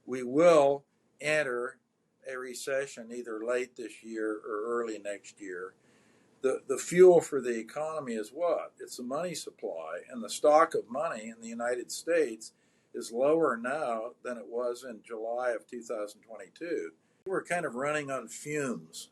we will enter a recession either late this year or early next year. The fuel for the economy is what? It's the money supply, and the stock of money in the United States is lower now than it was in July of 2022. We're kind of running on fumes.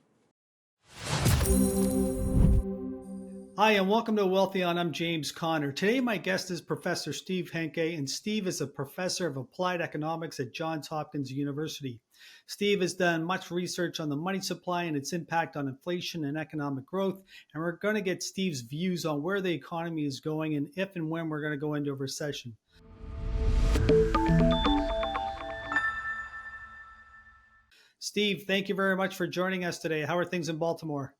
Hi, and welcome to Wealthion. I'm James Conner. Today, my guest is Professor Steve Hanke, and Steve is a professor of applied economics at Johns Hopkins University. Steve has done much research on the money supply and its impact on inflation and economic growth, and we're going to get Steve's views on where the economy is going and if and when we're going to go into a recession. Steve, thank you very much for joining us today. How are things in Baltimore?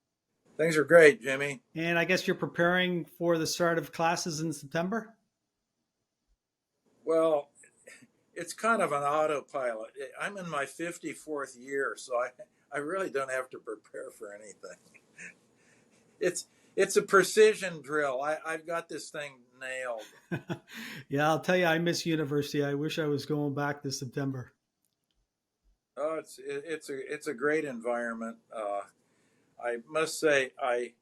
Things are great, Jimmy. And I guess you're preparing for the start of classes in September? Well, it's kind of an autopilot. I'm in my 54th year, so I really don't have to prepare for anything. It's a precision drill. I've got this thing nailed. Yeah, I'll tell you, I miss university. I wish I was going back this September. Oh, it's a great environment. I must say, I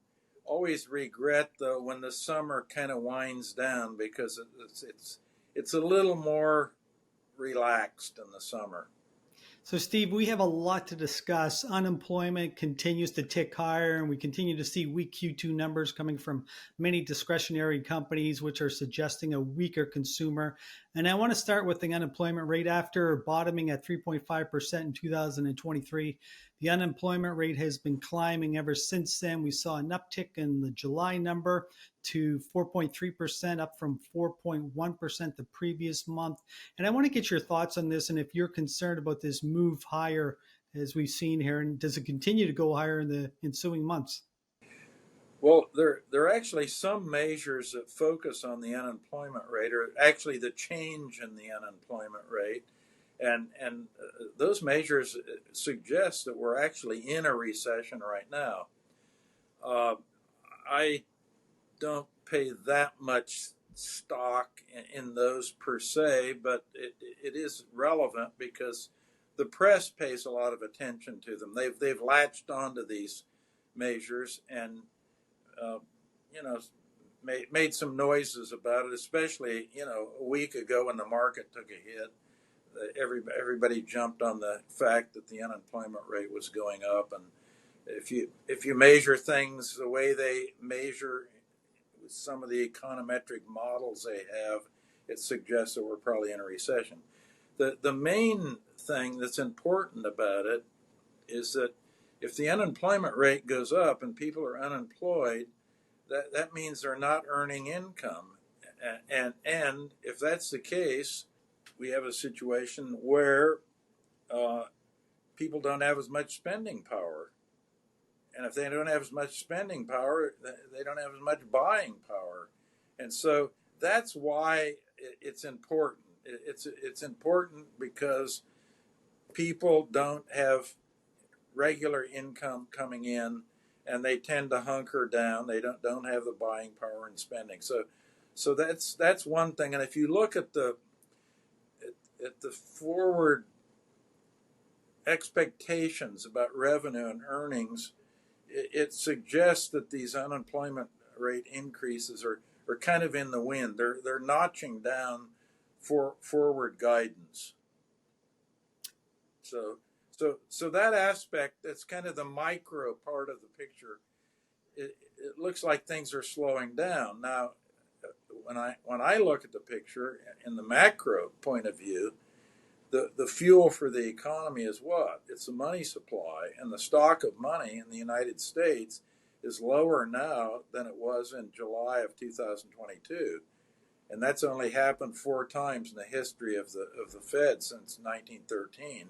always regret though when the summer kind of winds down because it's a little more relaxed in the summer. So, Steve, we have a lot to discuss. Unemployment continues to tick higher, and we continue to see weak Q2 numbers coming from many discretionary companies, which are suggesting a weaker consumer. And I want to start with the unemployment rate. After bottoming at 3.5% in 2023, the unemployment rate has been climbing ever since then. We saw an uptick in the July number to 4.3%, up from 4.1% the previous month. And I want to get your thoughts on this and if you're concerned about this move higher as we've seen here, and does it continue to go higher in the ensuing months? Well, there are actually some measures that focus on the unemployment rate, or actually the change in the unemployment rate. And those measures suggest that we're actually in a recession right now. I don't pay that much stock in those per se, but it is relevant because the press pays a lot of attention to them. They've latched onto these measures and made some noises about it, especially a week ago when the market took a hit. Everybody jumped on the fact that the unemployment rate was going up, and if you measure things the way they measure with some of the econometric models they have, it suggests that we're probably in a recession. The main thing that's important about it is that if the unemployment rate goes up and people are unemployed, that means they're not earning income, and if that's the case, we have a situation where people don't have as much spending power. And if they don't have as much spending power, they don't have as much buying power. And so that's why it's important. It's important because people don't have regular income coming in, and they tend to hunker down. They don't have the buying power and spending. So that's one thing. And if you look at the forward expectations about revenue and earnings, it suggests that these unemployment rate increases are kind of in the wind. They're notching down for forward guidance. So that aspect, that's kind of the micro part of the picture. It looks like things are slowing down. Now, when I look at the picture in the macro point of view, the fuel for the economy is what? It's the money supply, and the stock of money in the United States is lower now than it was in July of 2022. And that's only happened 4 times in the history of the Fed since 1913.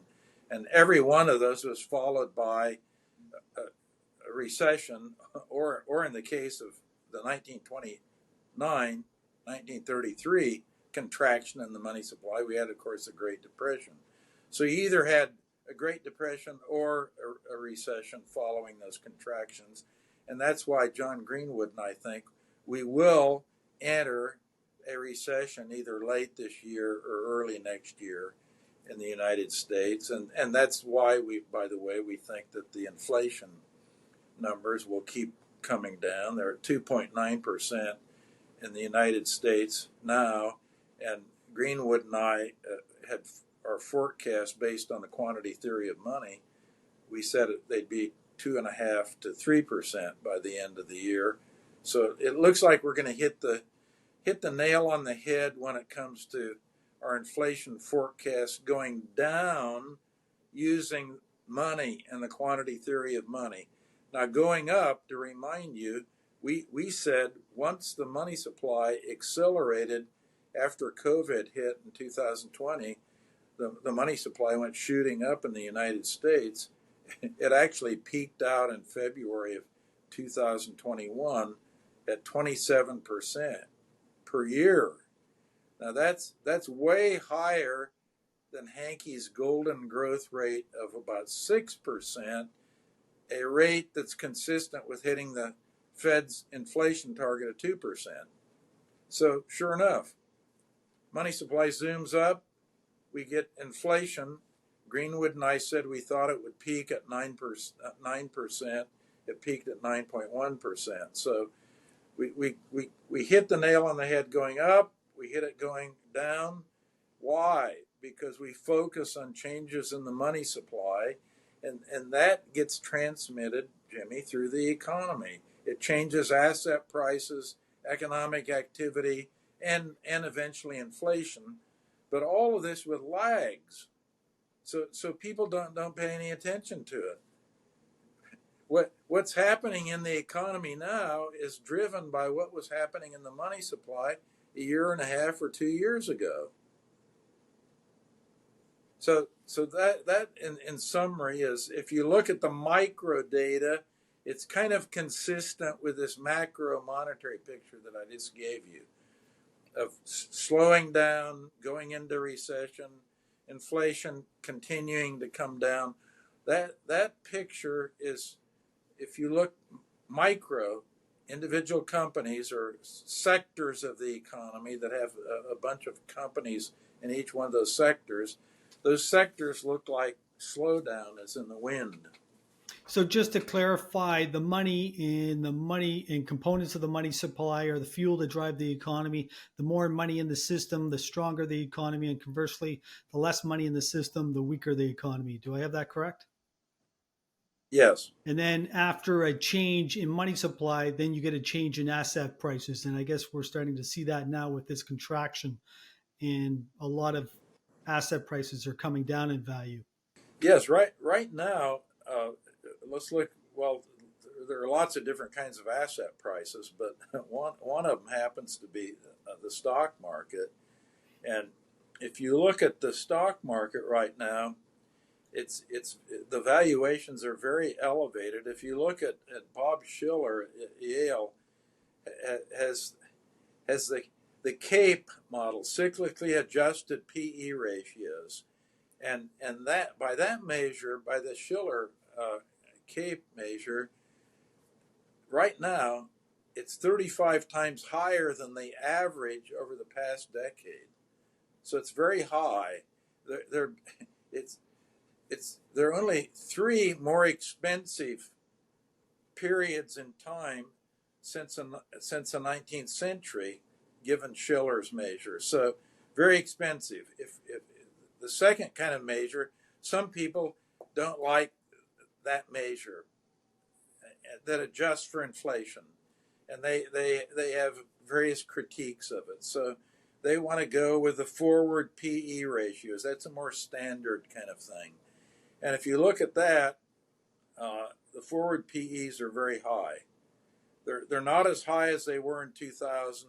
And every one of those was followed by a recession, or in the case of the 1933 contraction in the money supply, we had, of course, the Great Depression. So you either had a Great Depression or a recession following those contractions. And that's why John Greenwood and I think we will enter a recession either late this year or early next year. in the United States, and that's why by the way, we think that the inflation numbers will keep coming down. They're at 2.9% in the United States now, and Greenwood and I had our forecast based on the quantity theory of money. We said they'd be 2.5% to 3% by the end of the year. So it looks like we're going to hit the nail on the head when it comes to our inflation forecast going down using money and the quantity theory of money. Now, going up, to remind you, we said once the money supply accelerated after COVID hit in 2020, the money supply went shooting up in the United States. It actually peaked out in February of 2021 at 27% per year. Now that's way higher than Hanke's golden growth rate of about 6%, a rate that's consistent with hitting the Fed's inflation target of 2%. So sure enough, money supply zooms up, we get inflation. Greenwood and I said we thought it would peak at 9%. It peaked at 9.1%. So we hit the nail on the head going up. We hit it going down. Why? Because we focus on changes in the money supply, and that gets transmitted, Jimmy, through the economy. It changes asset prices, economic activity, and eventually inflation. But all of this with lags. So people don't pay any attention to it. What's happening in the economy now is driven by what was happening in the money supply a year and a half or 2 years ago. So that in summary is, if you look at the micro data, it's kind of consistent with this macro monetary picture that I just gave you of slowing down, going into recession, inflation continuing to come down. That picture is, if you look micro, individual companies or sectors of the economy that have a bunch of companies in each one of those sectors look like slowdown is in the wind. So just to clarify, the money and components of the money supply are the fuel to drive the economy. The more money in the system, the stronger the economy, and conversely, the less money in the system, the weaker the economy. Do I have that correct? Yes. And then after a change in money supply, then you get a change in asset prices. And I guess we're starting to see that now with this contraction, and a lot of asset prices are coming down in value. Yes, right now, let's look. Well, there are lots of different kinds of asset prices, but one of them happens to be the stock market. And if you look at the stock market right now, it's the valuations are very elevated. If you look at Bob Shiller at Yale, has the CAPE model, cyclically adjusted PE ratios, and that by that measure, by the Shiller CAPE measure, right now it's 35 times higher than the average over the past decade. So it's very high. There are only 3 more expensive periods in time since the 19th century, given Shiller's measure. So very expensive. If the second kind of measure, some people don't like that measure that adjusts for inflation, and they have various critiques of it. So they want to go with the forward PE ratios. That's a more standard kind of thing. And if you look at that, the forward PEs are very high. They're not as high as they were in 2000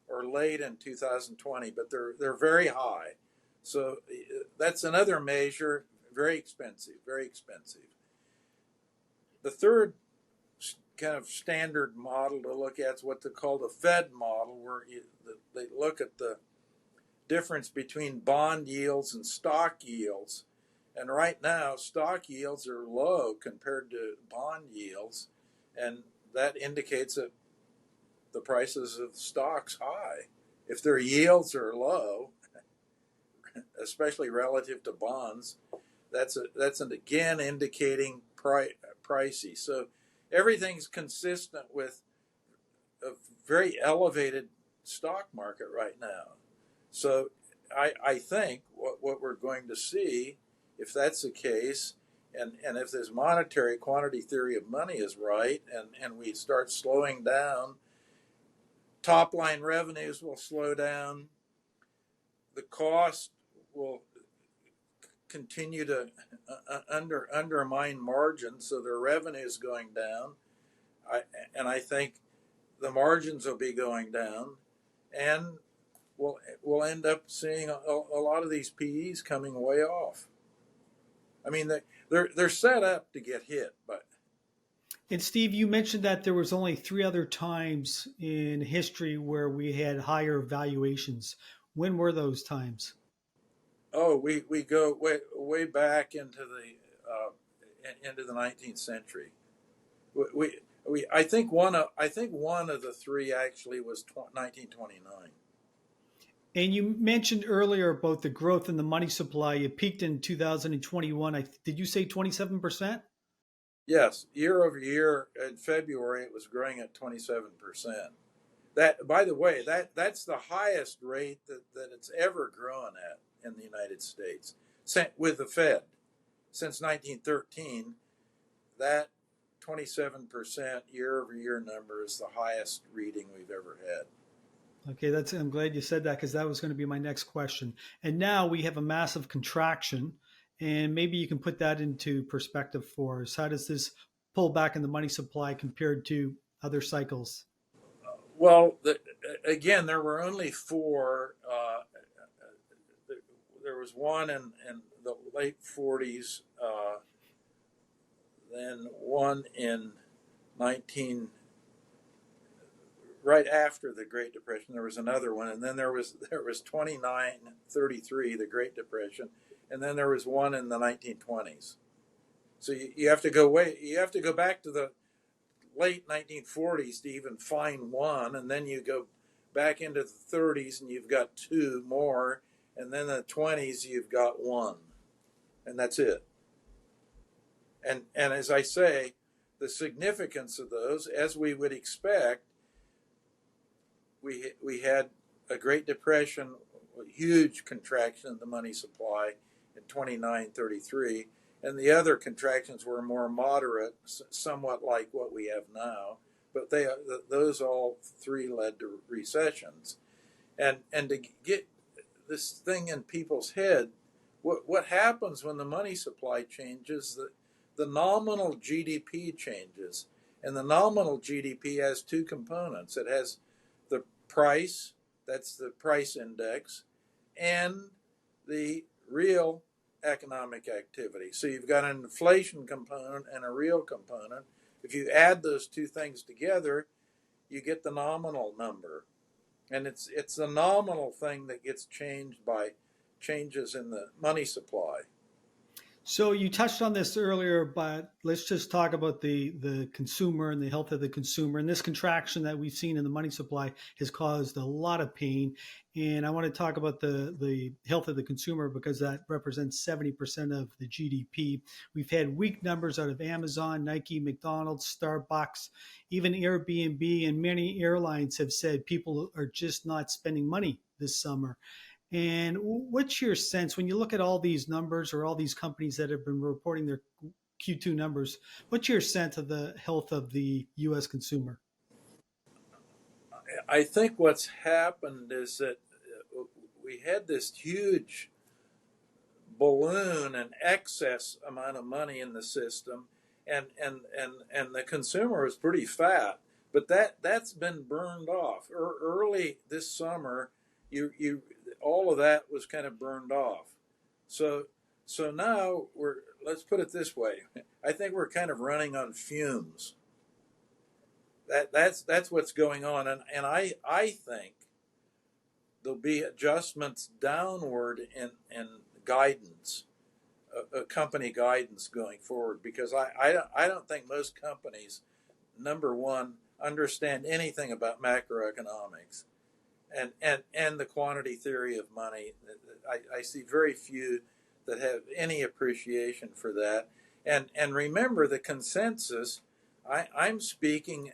or late in 2020, but they're very high. So that's another measure, very expensive, very expensive. The third kind of standard model to look at is what they call the Fed model, where they look at the difference between bond yields and stock yields. And right now, stock yields are low compared to bond yields, and that indicates that the prices of stocks high. If their yields are low, especially relative to bonds, that's an again indicating pricey. So everything's consistent with a very elevated stock market right now. So I think what we're going to see, if that's the case, and if this monetary quantity theory of money is right, and we start slowing down, top line revenues will slow down, the cost will continue to undermine margins, so their revenue is going down. I think the margins will be going down, and we'll end up seeing a lot of these PEs coming way off. I mean, they're set up to get hit, but. And Steve, you mentioned that there was only 3 other times in history where we had higher valuations. When were those times? Oh, we go way back into the 19th century. I think one of the three actually was 1929. And you mentioned earlier about the growth in the money supply. It peaked in 2021. Did you say 27%? Yes, year over year in February it was growing at 27%. That, by the way, that's the highest rate that it's ever grown at in the United States with the Fed since 1913. That 27% year over year number is the highest reading we've ever had. Okay, I'm glad you said that because that was going to be my next question. And now we have a massive contraction, and maybe you can put that into perspective for us. How does this pull back in the money supply compared to other cycles? Well, again, there were only four. There was one in the late 40s, then one in 19 right after the Great Depression. There was another one, and then there was 2933, the Great Depression, and then there was one in the 1920s. So you have to go back to the late 1940s to even find one, and then you go back into the 30s and you've got two more, and then the 20s you've got one, and that's it. And as I say, the significance of those, as we would expect, we had a Great Depression, a huge contraction of the money supply in 2933, and the other contractions were more moderate, somewhat like what we have now. But those all three led to recessions, and to get this thing in people's head, what happens when the money supply changes? The nominal GDP changes, and the nominal GDP has two components. It has the price, that's the price index, and the real economic activity. So you've got an inflation component and a real component. If you add those two things together, you get the nominal number. And it's the nominal thing that gets changed by changes in the money supply. So you touched on this earlier, but let's just talk about the consumer and the health of the consumer. And this contraction that we've seen in the money supply has caused a lot of pain. And I want to talk about the health of the consumer because that represents 70% of the GDP. We've had weak numbers out of Amazon, Nike, McDonald's, Starbucks, even Airbnb, and many airlines have said people are just not spending money this summer. And what's your sense when you look at all these numbers or all these companies that have been reporting their Q2 numbers? What's your sense of the health of the U.S. consumer? I think what's happened is that we had this huge balloon and excess amount of money in the system, and the consumer was pretty fat, but that's been burned off. Early this summer, you all of that was kind of burned off. So now let's put it this way. I think we're kind of running on fumes. That's what's going on, and I think there'll be adjustments downward in guidance, company guidance going forward, because I don't think most companies, number one, understand anything about macroeconomics, and the quantity theory of money. I see very few that have any appreciation for that. And remember, the consensus, I'm speaking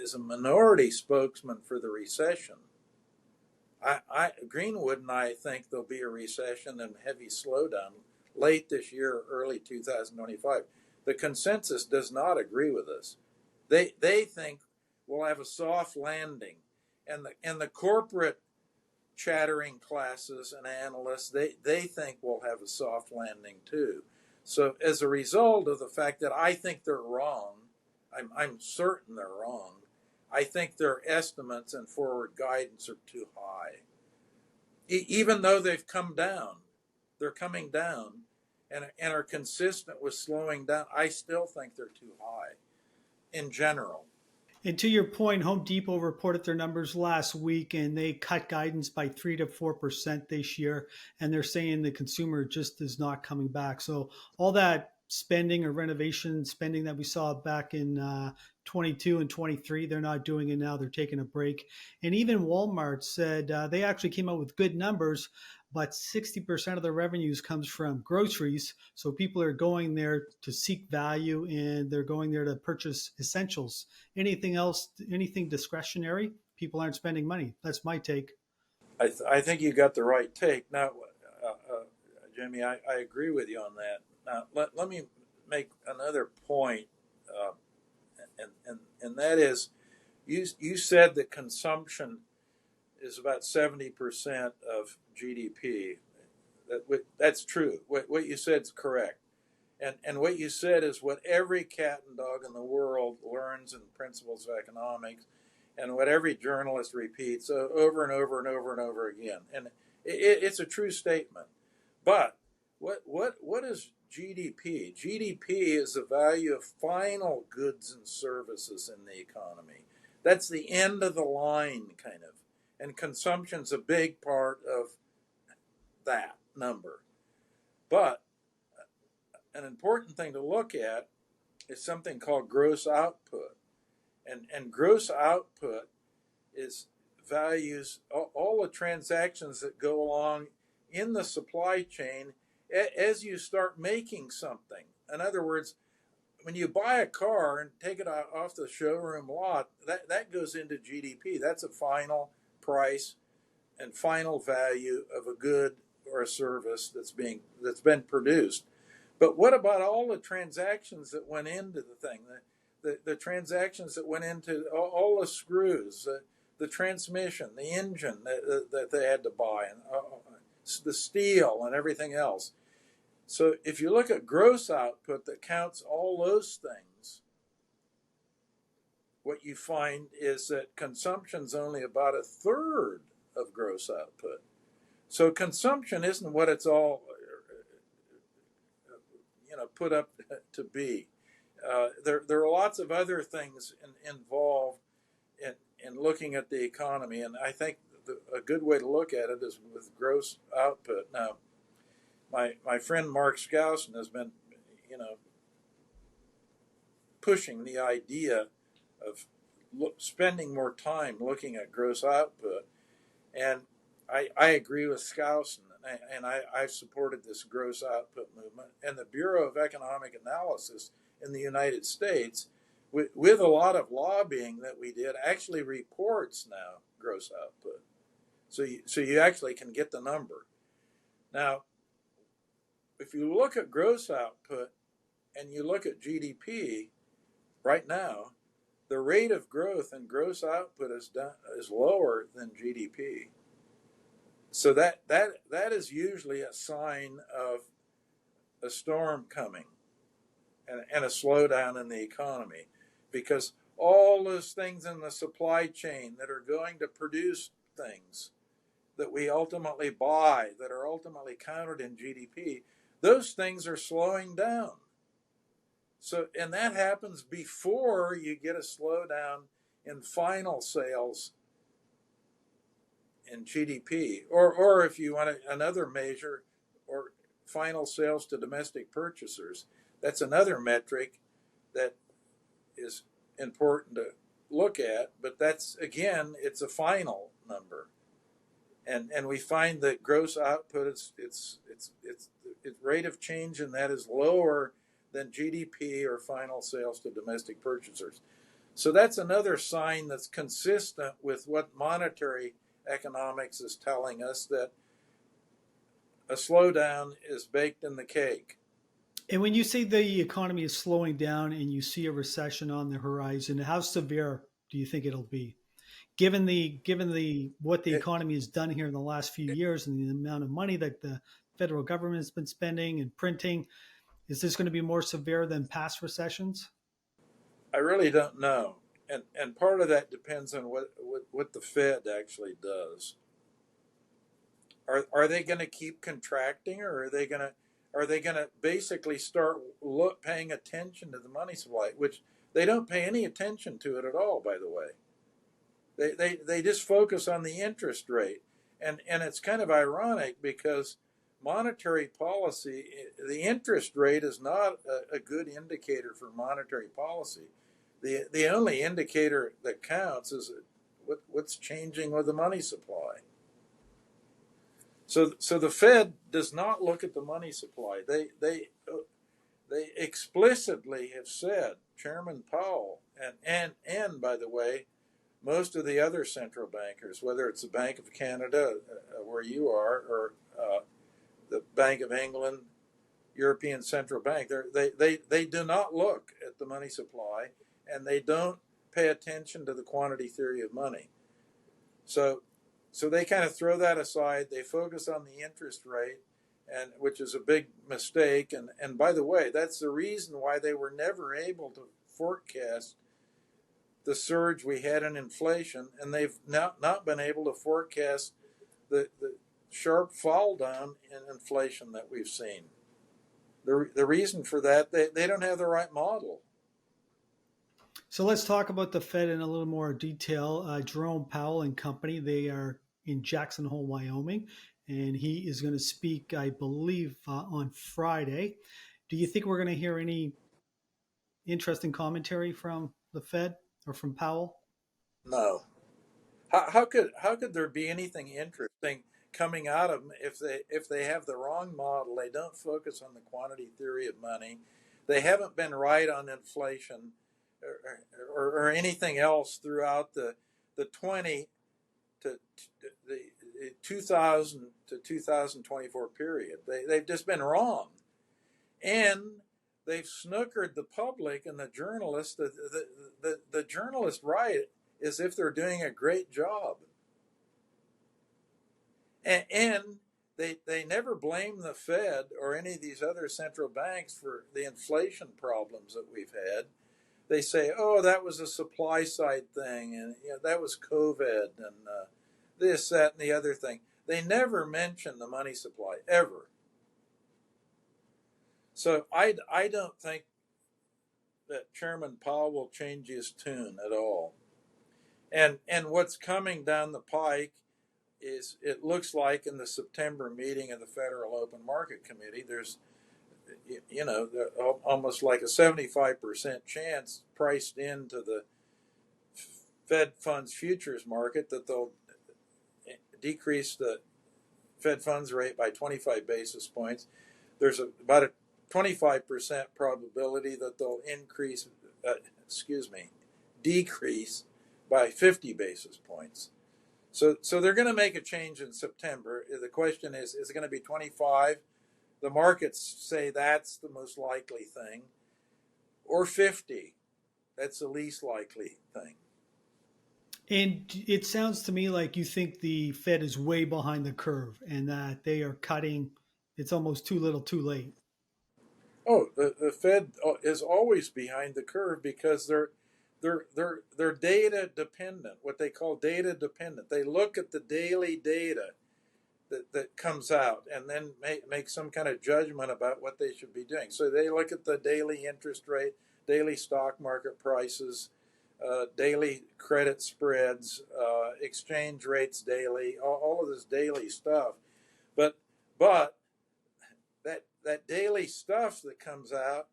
as a minority spokesman for the recession. Greenwood and I think there'll be a recession and heavy slowdown late this year or early 2025. The consensus does not agree with us. They think we'll have a soft landing, and the corporate chattering classes and analysts, they think we'll have a soft landing too. So as a result of the fact that I think they're wrong, I'm certain they're wrong. I think their estimates and forward guidance are too high. Even though they've come down, they're coming down and are consistent with slowing down. I still think they're too high in general. And to your point, Home Depot reported their numbers last week, and they cut guidance by 3 to 4% this year. And they're saying the consumer just is not coming back. So all that spending or renovation spending that we saw back in 22 and 23, they're not doing it now. They're taking a break. And even Walmart said they actually came out with good numbers, but 60% of the revenues comes from groceries. So people are going there to seek value, and they're going there to purchase essentials. Anything else, anything discretionary, people aren't spending money. That's my take. I think you got the right take. Now, Jimmy, I agree with you on that. Now, let me make another point, and that is, you said that consumption is about 70% of GDP. That's true. What you said is correct. And what you said is what every cat and dog in the world learns in principles of economics, and what every journalist repeats over and over and over and over again. And it's a true statement. But what is GDP? GDP is the value of final goods and services in the economy. That's the end of the line, kind of. And consumption's a big part of that number. But an important thing to look at is something called gross output. And gross output is values all the transactions that go along in the supply chain as you start making something. In other words, when you buy a car and take it off the showroom lot, that goes into GDP. That's a final price and final value of a good or a service that's been produced. But what about all the transactions that went into the thing? The transactions that went into all the screws, the transmission, the engine that they had to buy, and the steel and everything else. So if you look at gross output that counts all those things, what you find is that consumption's only about a third of gross output. So consumption isn't what it's all put up to be. There are lots of other things involved in looking at the economy, and I think a good way to look at it is with gross output. Now, my friend Mark Skousen has been, pushing the idea of spending more time looking at gross output, and I agree with Skousen, and I've supported this gross output movement. And the Bureau of Economic Analysis in the United States, with a lot of lobbying that we did, actually reports now gross output. So you actually can get the number. Now, if you look at gross output and you look at GDP right now, the rate of growth in gross output is lower than GDP. So that is usually a sign of a storm coming and a slowdown in the economy, because all those things in the supply chain that are going to produce things that we ultimately buy, that are ultimately counted in GDP, those things are slowing down. So, and that happens before you get a slowdown in final sales in GDP, or if you want another measure, or final sales to domestic purchasers. That's another metric that is important to look at, but that's, again, it's a final number. and we find that gross output its rate of change in that is lower than GDP or final sales to domestic purchasers. So that's another sign that's consistent with what monetary economics is telling us, that a slowdown is baked in the cake. And when you say the economy is slowing down and you see a recession on the horizon, how severe do you think it'll be? Given the what the It, economy has done here in the last few years and the amount of money that the federal government has been spending and printing, is this going to be more severe than past recessions? I really don't know, and part of that depends on what the Fed actually does. Are they going to keep contracting, or are they going to basically start paying attention to the money supply, which they don't pay any attention to it at all, by the way. They just focus on the interest rate, and it's kind of ironic because monetary policy, the interest rate is not a good indicator for monetary policy. The only indicator that counts is what's changing with the money supply. So the Fed does not look at the money supply. They explicitly have said, Chairman Powell and by the way, most of the other central bankers, whether it's the Bank of Canada, where you are, or the Bank of England, European Central Bank, they do not look at the money supply, and they don't pay attention to the quantity theory of money. So they kind of throw that aside. They focus on the interest rate, and which is a big mistake. And by the way, that's the reason why they were never able to forecast the surge we had in inflation, and they've not been able to forecast the sharp fall down in inflation that we've seen. The reason for that, they don't have the right model. So let's talk about the Fed in a little more detail. Jerome Powell and company, they are in Jackson Hole, Wyoming, and he is going to speak, I believe, on Friday. Do you think we're going to hear any interesting commentary from the Fed or from Powell? No. How could there be anything interesting coming out of them if they have the wrong model? They don't focus on the quantity theory of money. They haven't been right on inflation or anything else throughout the 20 to the 2000 to 2024 period. They've just been wrong, and they've snookered the public and the journalists. The journalists write as if they're doing a great job, and they never blame the Fed or any of these other central banks for the inflation problems that we've had. They say, "Oh, that was a supply side thing, and that was COVID, and this, that, and the other thing." They never mention the money supply ever. So I don't think that Chairman Powell will change his tune at all. And what's coming down the pike is, it looks like in the September meeting of the Federal Open Market Committee, there's almost like a 75% chance priced into the Fed funds futures market that they'll decrease the Fed funds rate by 25 basis points. There's about a 25% probability that they'll decrease by 50 basis points. So they're going to make a change in September. The question is it going to be 25? The markets say that's the most likely thing, or 50. That's the least likely thing. And it sounds to me like you think the Fed is way behind the curve and that they are cutting. It's almost too little, too late. Oh, the Fed is always behind the curve because they're data dependent. What they call data dependent. They look at the daily data that comes out and then make some kind of judgment about what they should be doing. So they look at the daily interest rate, daily stock market prices, daily credit spreads, exchange rates daily, all of this daily stuff. But that daily stuff that comes out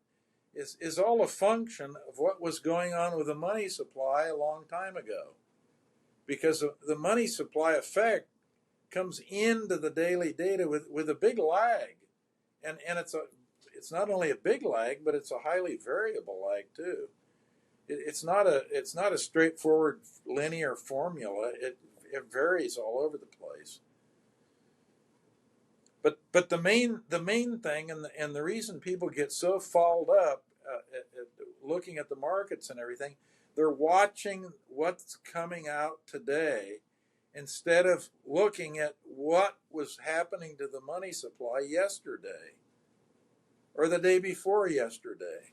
is all a function of what was going on with the money supply a long time ago. Because the money supply effect comes into the daily data with a big lag, and it's not only a big lag, but it's a highly variable lag too. It's not a straightforward linear formula. It varies all over the place. But the main thing, and the reason people get so fouled up at looking at the markets and everything, they're watching what's coming out today instead of looking at what was happening to the money supply yesterday or the day before yesterday.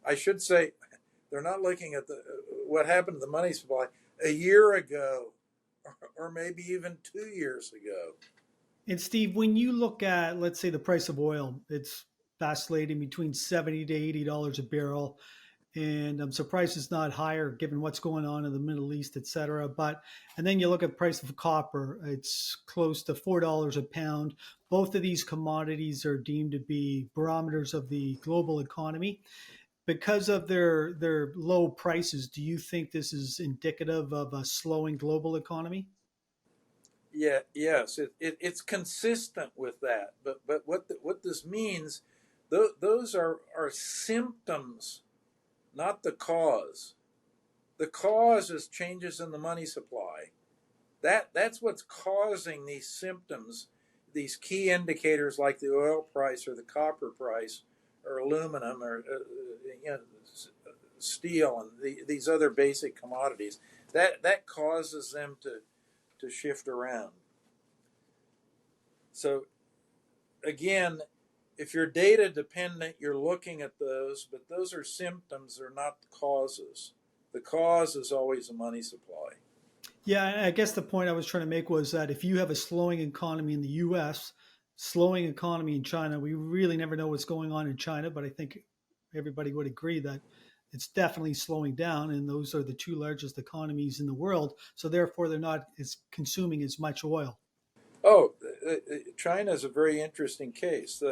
I should say they're not looking at what happened to the money supply a year ago or maybe even 2 years ago. And Steve, when you look at, let's say, the price of oil, it's vacillating between $70 to $80 a barrel. And I'm surprised it's not higher given what's going on in the Middle East, et cetera. And then you look at the price of copper, it's close to $4 a pound. Both of these commodities are deemed to be barometers of the global economy. Because of their low prices, do you think this is indicative of a slowing global economy? Yeah, yes, it's consistent with that. But what this means, those are symptoms, not the cause. The cause is changes in the money supply. That's what's causing these symptoms, these key indicators like the oil price or the copper price or aluminum or you know, steel and these other basic commodities. That causes them to shift around. So again, if you're data dependent, you're looking at those, but those are symptoms, they're not the causes. The cause is always the money supply. Yeah, I guess the point I was trying to make was that if you have a slowing economy in the US, slowing economy in China, we really never know what's going on in China, but I think everybody would agree that it's definitely slowing down, and those are the two largest economies in the world. So therefore, they're not as consuming as much oil. Oh, China is a very interesting case.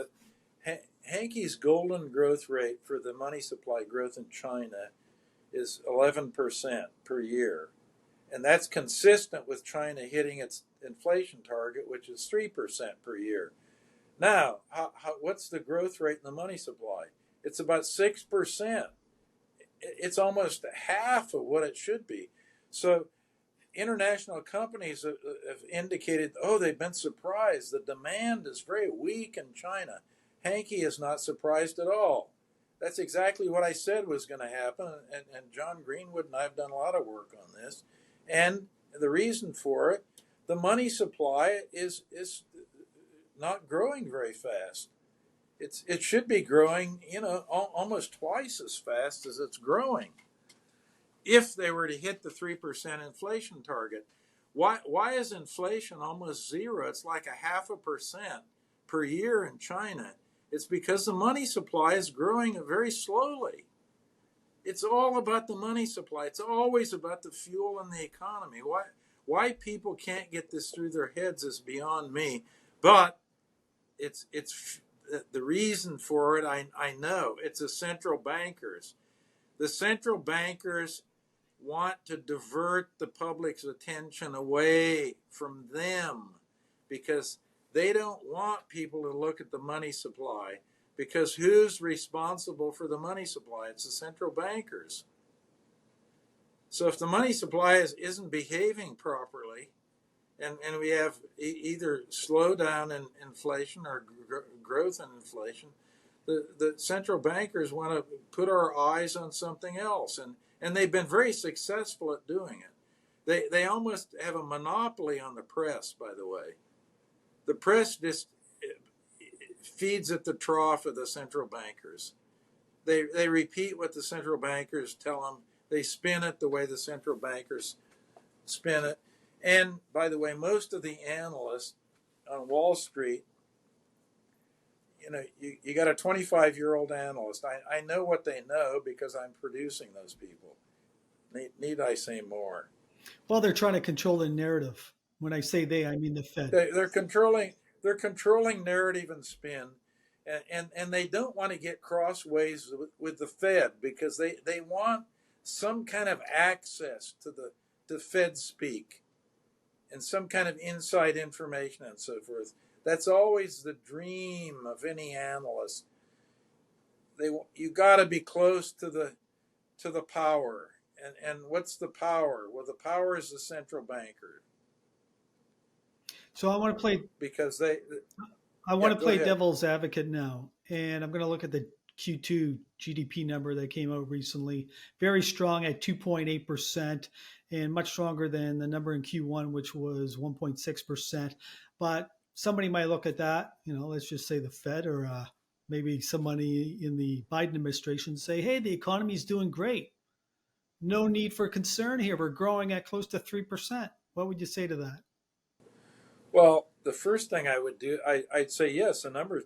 Hanke's golden growth rate for the money supply growth in China is 11% per year. And that's consistent with China hitting its inflation target, which is 3% per year. Now, what's the growth rate in the money supply? It's about 6%. It's almost half of what it should be. So international companies have indicated, oh, they've been surprised. The demand is very weak in China. Hanke is not surprised at all. That's exactly what I said was going to happen. And John Greenwood and I have done a lot of work on this. And the reason for it, the money supply is not growing very fast. It should be growing, almost twice as fast as it's growing if they were to hit the 3% inflation target. Why is inflation almost zero? It's like 0.5% per year in China. It's because the money supply is growing very slowly. It's all about the money supply. It's always about the fuel in the economy. Why people can't get this through their heads is beyond me. But it's the reason for it. I know it's the central bankers. The central bankers want to divert the public's attention away from them because they don't want people to look at the money supply. Because who's responsible for the money supply? It's the central bankers. So if the money supply isn't behaving properly, and we have either slowdown in inflation or growth in inflation, the central bankers want to put our eyes on something else. And they've been very successful at doing it. They almost have a monopoly on the press, by the way. The press just feeds at the trough of the central bankers. They repeat what the central bankers tell them. They spin it the way the central bankers spin it. And by the way, most of the analysts on Wall Street, you got a 25-year-old analyst. I know what they know because I'm producing those people. Need I say more? Well, they're trying to control the narrative. When I say they, I mean the Fed. They're controlling narrative and spin, and they don't want to get crossways with the Fed because they want some kind of access to Fed speak. and some kind of inside information and so forth. That's always the dream of any analyst. You got to be close to the power. And what's the power? Well, the power is the central banker. So I want to play Because I want yeah, to go play ahead. devil's advocate now, and I'm going to look at the Q2 GDP number that came out recently. Very strong at 2.8%, and much stronger than the number in Q1, which was 1.6%. But somebody might look at that, let's just say the Fed or maybe somebody in the Biden administration say, hey, the economy is doing great. No need for concern here. We're growing at close to 3%. What would you say to that? Well, the first thing I would do, I'd say yes. The number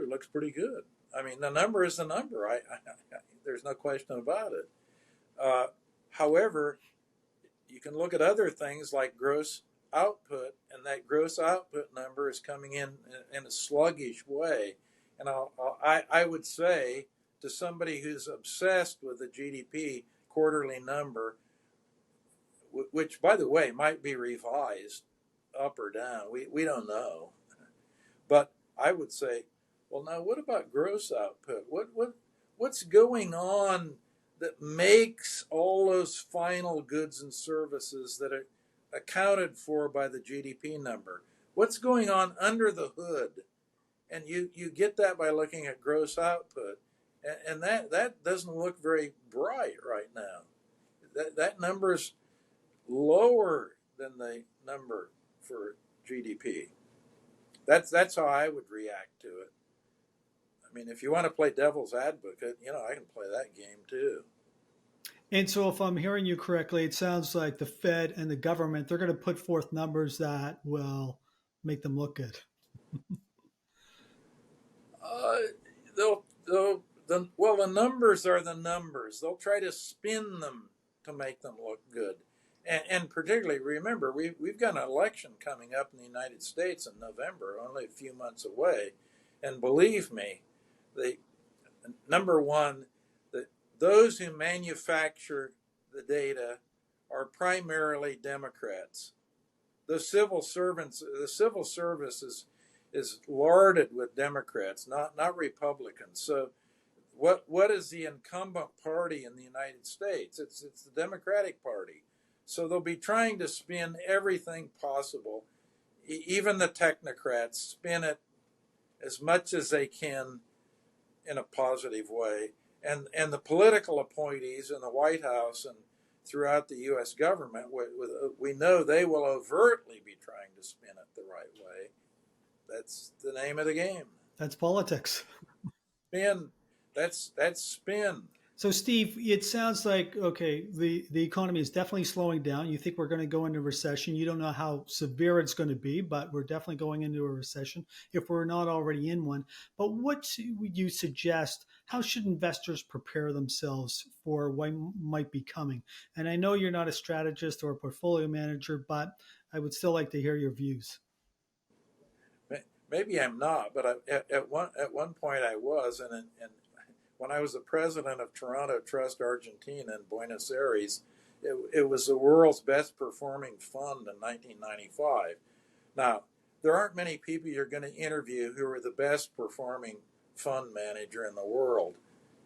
looks pretty good. I mean, the number is the number. There's no question about it. Uh, However, you can look at other things like gross output, and that gross output number is coming in a sluggish way. And I would say to somebody who's obsessed with the GDP quarterly number, which by the way might be revised up or down, we don't know, but I would say, well, now what about gross output? What's going on that makes all those final goods and services that are accounted for by the GDP number? What's going on under the hood? And you get that by looking at gross output, and that doesn't look very bright right now. That number's lower than the number for GDP. That's how I would react to it. I mean, if you want to play devil's advocate, I can play that game too. And so, if I'm hearing you correctly, it sounds like the Fed and the government, they're going to put forth numbers that will make them look good. Uh, well, the numbers are the numbers. They'll try to spin them to make them look good. And particularly, remember, we've got an election coming up in the United States in November, only a few months away. And believe me, the number one, those who manufacture the data are primarily Democrats. The civil service is larded with Democrats, not Republicans. So what is the incumbent party in the United States? It's the Democratic Party. So they'll be trying to spin everything possible. Even the technocrats spin it as much as they can in a positive way. And the political appointees in the White House and throughout the U.S. government, we know they will overtly be trying to spin it the right way. That's the name of the game. That's politics. Spin. That's spin. So, Steve, it sounds like, okay, the economy is definitely slowing down. You think we're going to go into recession. You don't know how severe it's going to be, but we're definitely going into a recession if we're not already in one. But what would you suggest? How should investors prepare themselves for what might be coming? And I know you're not a strategist or a portfolio manager, but I would still like to hear your views. Maybe I'm not, but at one point I was, and when I was the president of Toronto Trust Argentina in Buenos Aires, it was the world's best performing fund in 1995. Now, there aren't many people you're going to interview who are the best performing fund manager in the world.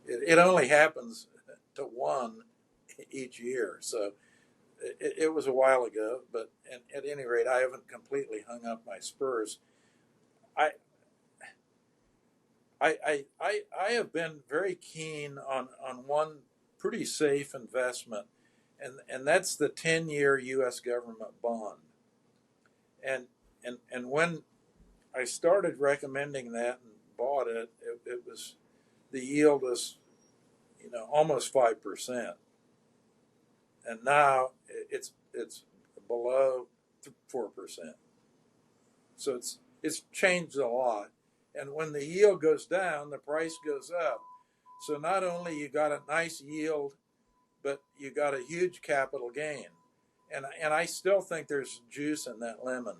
It only happens to one each year. So it was a while ago, but at any rate, I haven't completely hung up my spurs. I, I have been very keen on one pretty safe investment, and that's the 10-year U.S. government bond. And when I started recommending that and bought it was the yield was almost 5%, and now it's below 4%. So it's changed a lot. And when the yield goes down, the price goes up. So not only you got a nice yield, but you got a huge capital gain. And I still think there's juice in that lemon.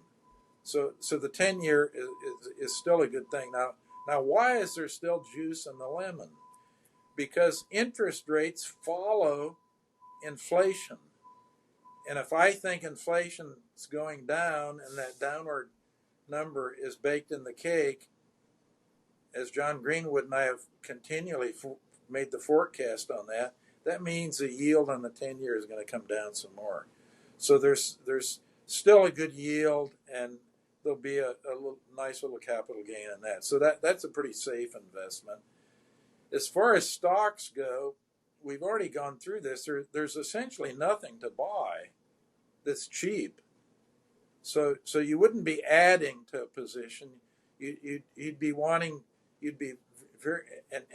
So the 10-year is still a good thing. Now why is there still juice in the lemon? Because interest rates follow inflation. And if I think inflation is going down and that downward number is baked in the cake, as John Greenwood and I have continually made the forecast on that, that means the yield on the 10-year is going to come down some more. So there's still a good yield, and there'll be a nice little capital gain on that. So that's a pretty safe investment. As far as stocks go, we've already gone through this. There's essentially nothing to buy that's cheap. So you wouldn't be adding to a position. You'd be wanting, you'd be very,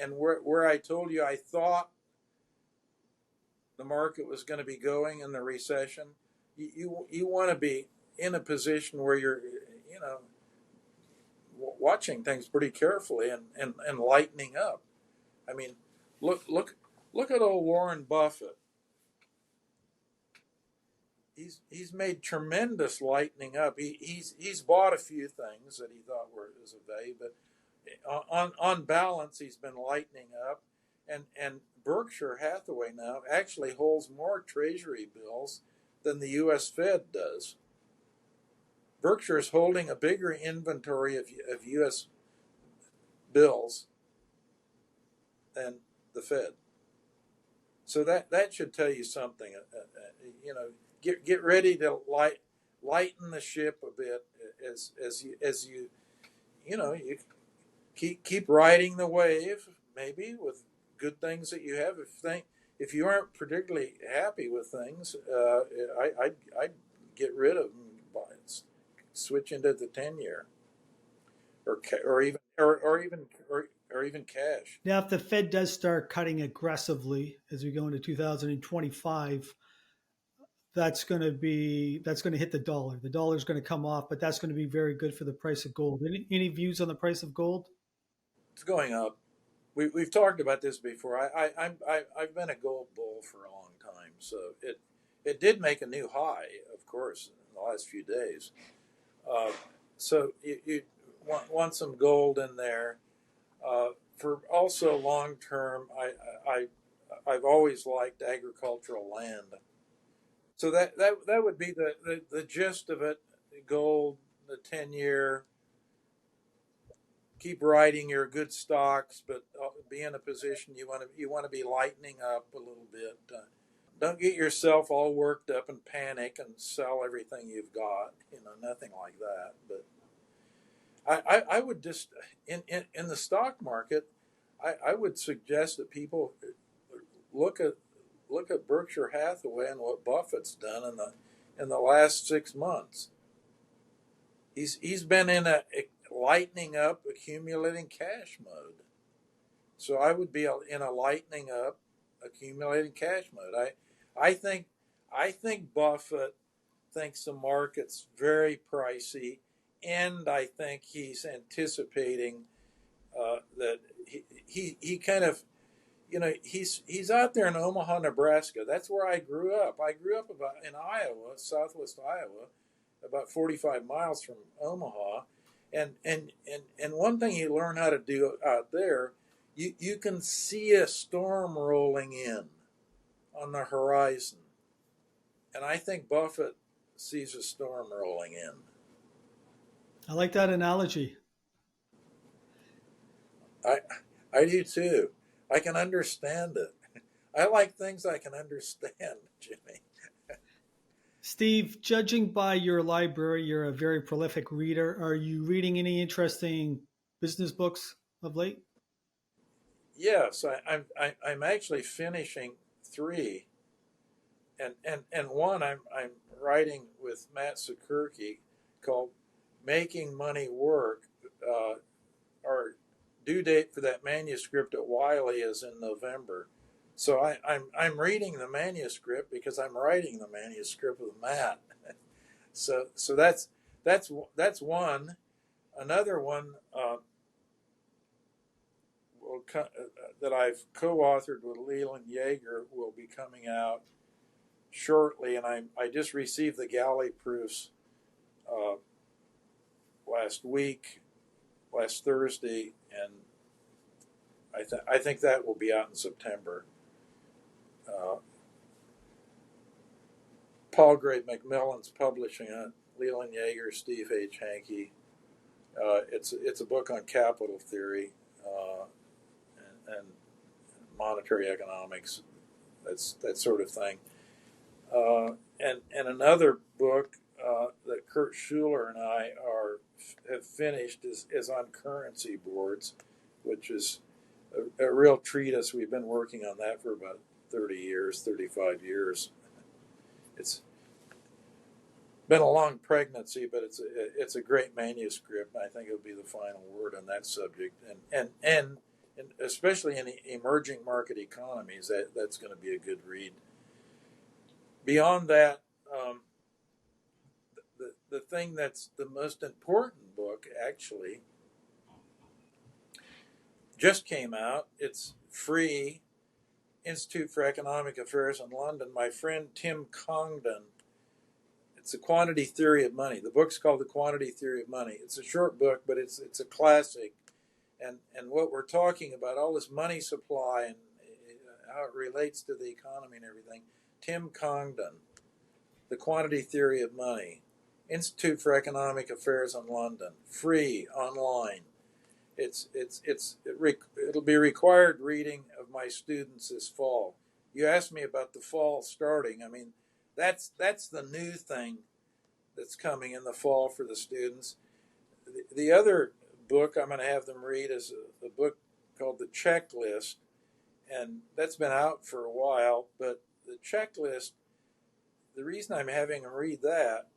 and where I told you I thought the market was going to be going in the recession, you want to be in a position where you're, you know, watching things pretty carefully and lightening up. I mean, look at old Warren Buffett. He's made tremendous lightening up. He's bought a few things that he thought was of value, but on balance, he's been lightening up. And Berkshire Hathaway now actually holds more Treasury bills than the U.S. Fed does. Berkshire is holding a bigger inventory of U.S. bills than the Fed. So that should tell you something. You know, get ready to lighten the ship a bit as you you keep riding the wave, maybe with good things that you have. If you aren't particularly happy with things, I'd get rid of them, switch into the 10-year, or even cash. Now, if the Fed does start cutting aggressively as we go into 2025, that's going to hit the dollar. The dollar is going to come off, but that's going to be very good for the price of gold. Any views on the price of gold? It's going up. We've talked about this before. I've been a gold bull for a long time, so it did make a new high, of course, in the last few days. So you want some gold in there. For also long term, I've always liked agricultural land. So that would be the gist of it. Gold, the 10-year. Keep riding your good stocks, but be in a position you want to be lightening up a little bit. Don't get yourself all worked up and panic and sell everything you've got. Nothing like that. But I would just in the stock market, I would suggest that people look at Berkshire Hathaway and what Buffett's done in the last 6 months. He's been in a lightening up, accumulating cash mode. So I would be in a lightening up, accumulating cash mode. I think Buffett thinks the market's very pricey, and I think he's anticipating that he kind of, he's out there in Omaha, Nebraska. That's where I grew up. I grew up in Iowa, southwest Iowa, about 45 miles from Omaha. And one thing you learn how to do out there, you can see a storm rolling in on the horizon. And I think Buffett sees a storm rolling in. I like that analogy. I do too. I can understand it. I like things I can understand, Jimmy. Steve, judging by your library, you're a very prolific reader. Are you reading any interesting business books of late? Yes, I'm actually finishing 3, and one I'm writing with Matt Sekurki called "Making Money Work." Our due date for that manuscript at Wiley is in November, so I'm reading the manuscript because I'm writing the manuscript with Matt. So that's one. Another one that I've co-authored with Leland Yeager will be coming out shortly, and I just received the galley proofs last Thursday, and I think that will be out in September. Paul Gray Macmillan's publishing it. Leland Yeager, Steve H. Hanke. It's a book on capital theory and monetary economics, that sort of thing. And another book that Kurt Schuler and I have finished is on currency boards, which is a real treatise. We've been working on that for about 35 years. It's been a long pregnancy, but it's a great manuscript. I think it'll be the final word on that subject, and especially in emerging market economies, that's going to be a good read. Beyond that, the thing that's the most important book actually just came out. It's free. Institute for Economic Affairs in London. My friend Tim Congdon. It's a quantity theory of money. The book's called The Quantity Theory of Money. It's a short book, but it's a classic. And what we're talking about, all this money supply and how it relates to the economy and everything. Tim Congdon, The Quantity Theory of Money. Institute for Economic Affairs in London. Free, online. It'll be required reading of my students this fall. You asked me about the fall starting. I mean, that's the new thing that's coming in the fall for the students. The other book I'm going to have them read is a book called The Checklist, and that's been out for a while. But the checklist, the reason I'm having them read that,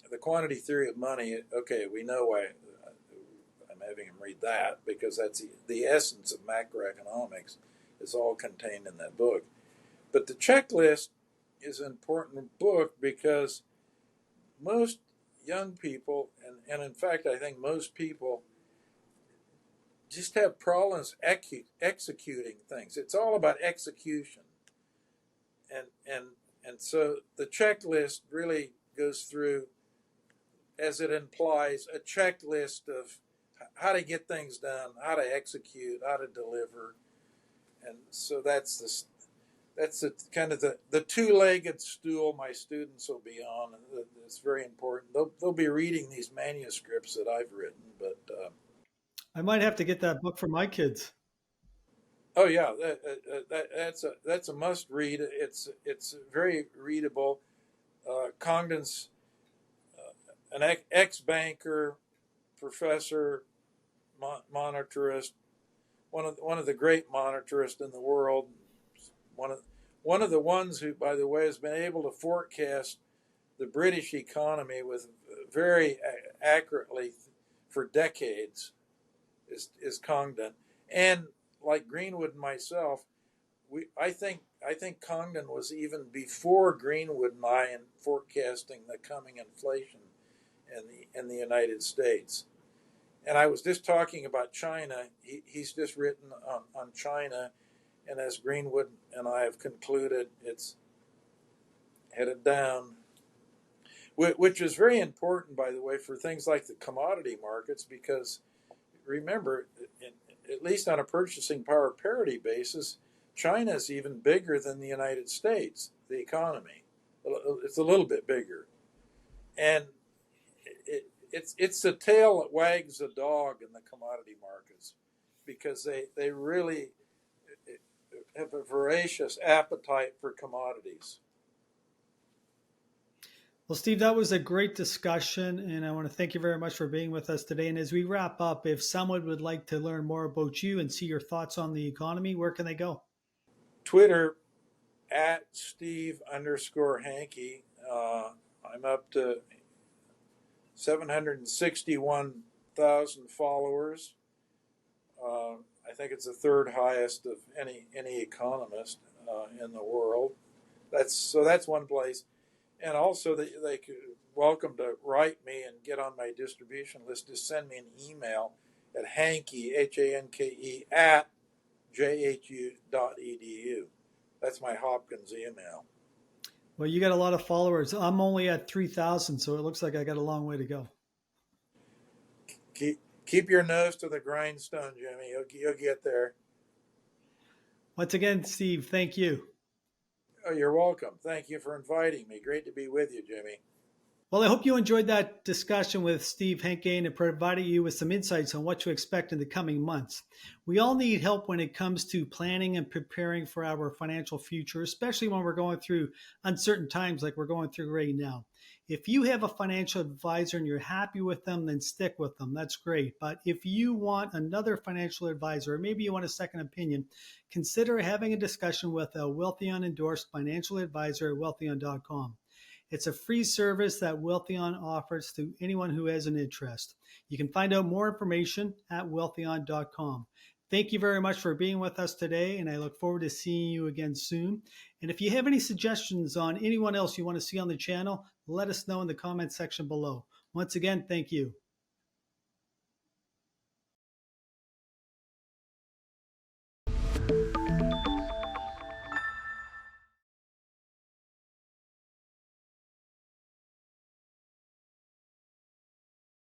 The Quantity Theory of Money, okay, we know why I'm having them read that, because that's the essence of macroeconomics is all contained in that book. But the checklist is an important book because most young people, and in fact I think most people, just have problems executing things. It's all about execution. And so the checklist really goes through, as it implies, a checklist of how to get things done, how to execute, how to deliver. And so that's kind of the two-legged stool my students will be on. It's very important. They'll be reading these manuscripts that I've written, but I might have to get that book for my kids. oh yeah, that's a must read. It's very readable. Congdon's an ex-banker, professor, monetarist, one of the great monetarists in the world. One of the ones who, by the way, has been able to forecast the British economy with very accurately for decades is Congdon. And like Greenwood and myself, I think Congdon was even before Greenwood and I in forecasting the coming inflation in the United States. And I was just talking about China. He's just written on China, and as Greenwood and I have concluded, it's headed down, which is very important, by the way, for things like the commodity markets, because remember, at least on a purchasing power parity basis, China is even bigger than the United States, the economy. It's a little bit bigger. And it's the tail that wags the dog in the commodity markets, because they really have a voracious appetite for commodities. Well, Steve, that was a great discussion, and I want to thank you very much for being with us today. And as we wrap up, if someone would like to learn more about you and see your thoughts on the economy, where can they go? Twitter at Steve_Hanke. I'm up to 761,000 followers. I think it's the third highest of any economist in the world. That's one place. And also, they could welcome to write me and get on my distribution list. Just send me an email at Hanke, Hanke, at jhu.edu. That's my Hopkins email. Well, you got a lot of followers. I'm only at 3,000, so it looks like I got a long way to go. Keep your nose to the grindstone, Jimmy. You'll get there. Once again, Steve, thank you. Oh, you're welcome. Thank you for inviting me. Great to be with you, Jimmy. Well, I hope you enjoyed that discussion with Steve Hanke and it provided you with some insights on what to expect in the coming months. We all need help when it comes to planning and preparing for our financial future, especially when we're going through uncertain times like we're going through right now. If you have a financial advisor and you're happy with them, then stick with them. That's great. But if you want another financial advisor, or maybe you want a second opinion, consider having a discussion with a Wealthion endorsed financial advisor at wealthion.com. It's a free service that Wealthion offers to anyone who has an interest. You can find out more information at wealthion.com. Thank you very much for being with us today, and I look forward to seeing you again soon. And if you have any suggestions on anyone else you want to see on the channel, let us know in the comment section below. Once again, thank you.